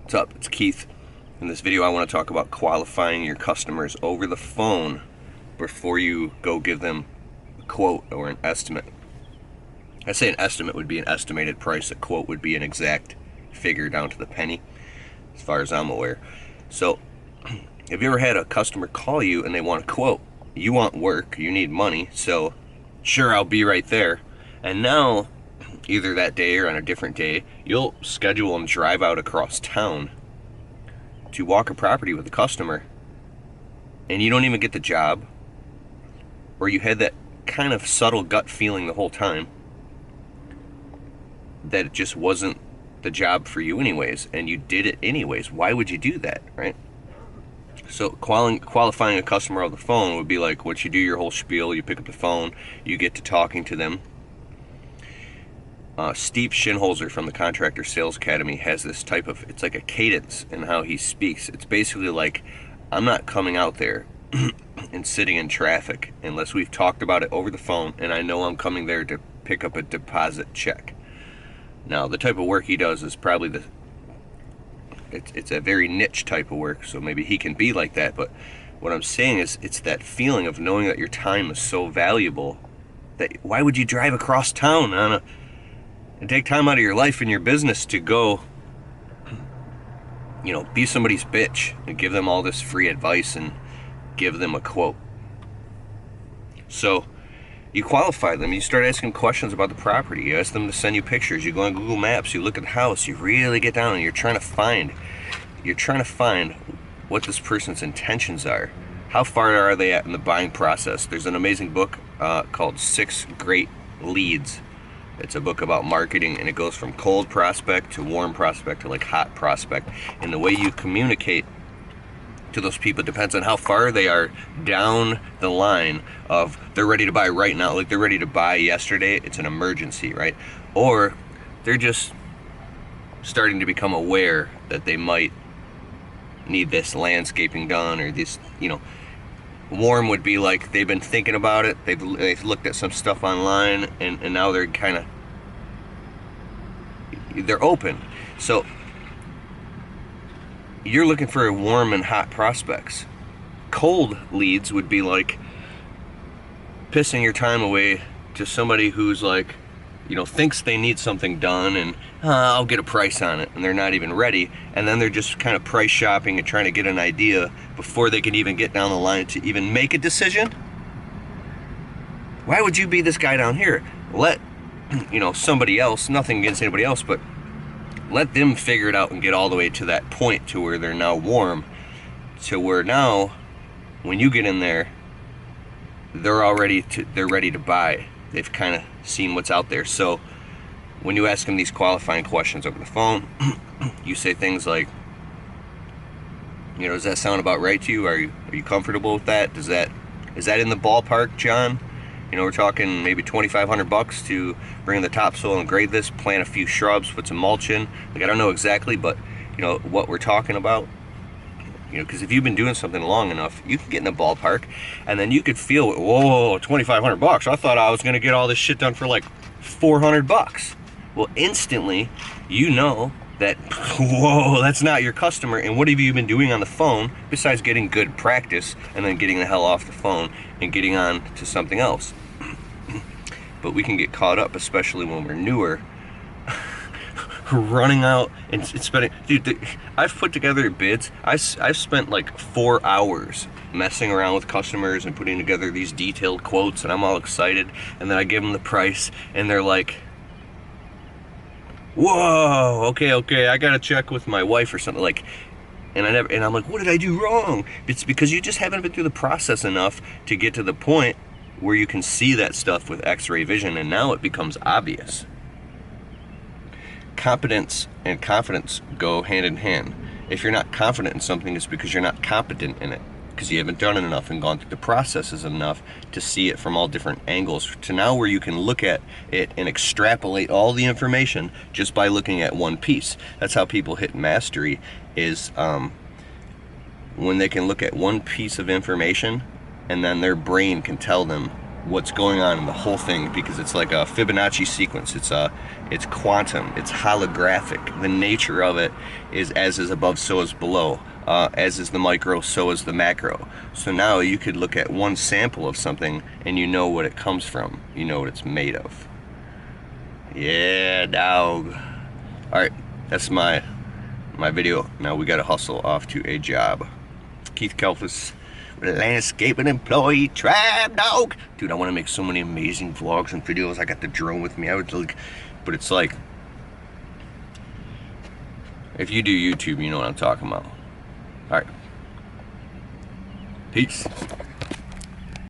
What's up? It's Keith. In this video I want to talk about qualifying your customers over the phone before you go give them a quote or an estimate. I say an estimate would be an estimated price. A quote would be an exact figure down to the penny, as far as I'm aware. So, have you ever had a customer call you and they want a quote? You want work, you need money, so sure, I'll be right there. And now, either that day or on a different day, you'll schedule and drive out across town to walk a property with a customer, and you don't even get the job, or you had that kind of subtle gut feeling the whole time that it just wasn't the job for you anyways, and you did it anyways. Why would you do that, right? So qualifying a customer over the phone would be like, once you do your whole spiel, you pick up the phone, you get to talking to them. Steve Shinholzer from the Contractor Sales Academy has this type of, it's like a cadence in how he speaks. It's basically like, I'm not coming out there and sitting in traffic unless we've talked about it over the phone and I know I'm coming there to pick up a deposit check. Now, the type of work he does is probably it's a very niche type of work, so maybe he can be like that, but what I'm saying is it's that feeling of knowing that your time is so valuable that why would you drive across town and take time out of your life and your business to go, be somebody's bitch and give them all this free advice and give them a quote. So you qualify them, you start asking questions about the property, you ask them to send you pictures, you go on Google Maps, you look at the house, you really get down and you're trying to find what this person's intentions are. How far are they at in the buying process? There's an amazing book called 6 Great Leads. It's a book about marketing, and it goes from cold prospect to warm prospect to like hot prospect. And the way you communicate to those people depends on how far they are down the line of they're ready to buy right now. Like they're ready to buy yesterday, it's an emergency, right? Or they're just starting to become aware that they might need this landscaping done, or this, warm would be like they've been thinking about it, they've looked at some stuff online, and now they're they're open. So you're looking for warm and hot prospects. Cold leads would be like pissing your time away to somebody who's like, thinks they need something done, and I'll get a price on it, and they're not even ready, and then they're just kind of price shopping and trying to get an idea before they can even get down the line to even make a decision. Why would you be this guy down here? Let somebody else, nothing against anybody else, but let them figure it out and get all the way to that point to where they're now warm, to where now when you get in there, they're ready to buy. They've kind of seen what's out there. So when you ask them these qualifying questions over the phone, you say things like, does that sound about right to you? Are you comfortable with that? Is that in the ballpark, John? We're talking maybe $2,500 to bring in the topsoil and grade this, plant a few shrubs, put some mulch in. Like, I don't know exactly, but what we're talking about. Because if you've been doing something long enough, you can get in the ballpark, and then you could feel, whoa, $2,500. I thought I was going to get all this shit done for like $400. Well, instantly, that, whoa, that's not your customer. And what have you been doing on the phone besides getting good practice and then getting the hell off the phone and getting on to something else? But we can get caught up, especially when we're newer, running out and spending. Dude, I've put together bids. I've spent like 4 hours messing around with customers and putting together these detailed quotes, and I'm all excited, and then I give them the price and they're like, whoa, okay, I gotta check with my wife or something, like, and I'm like, what did I do wrong? It's because you just haven't been through the process enough to get to the point where you can see that stuff with x-ray vision, and now it becomes obvious. Competence and confidence go hand in hand. If you're not confident in something, it's because you're not competent in it, because you haven't done it enough and gone through the processes enough to see it from all different angles, to now where you can look at it and extrapolate all the information just by looking at one piece. That's how people hit mastery, is when they can look at one piece of information and then their brain can tell them what's going on in the whole thing, because it's like a Fibonacci sequence. It's quantum, it's holographic. The nature of it is as is above, so is below. As is the micro, so is the macro. So now you could look at one sample of something and you know what it comes from. You know what it's made of. Yeah, dog. Alright, that's my video. Now we gotta hustle off to a job. Keith Kelfus, landscaping employee tribe, dog. Dude, I want to make so many amazing vlogs and videos. I got the drone with me. I would like, but it's like, if you do YouTube, you know what I'm talking about. All right. Peace.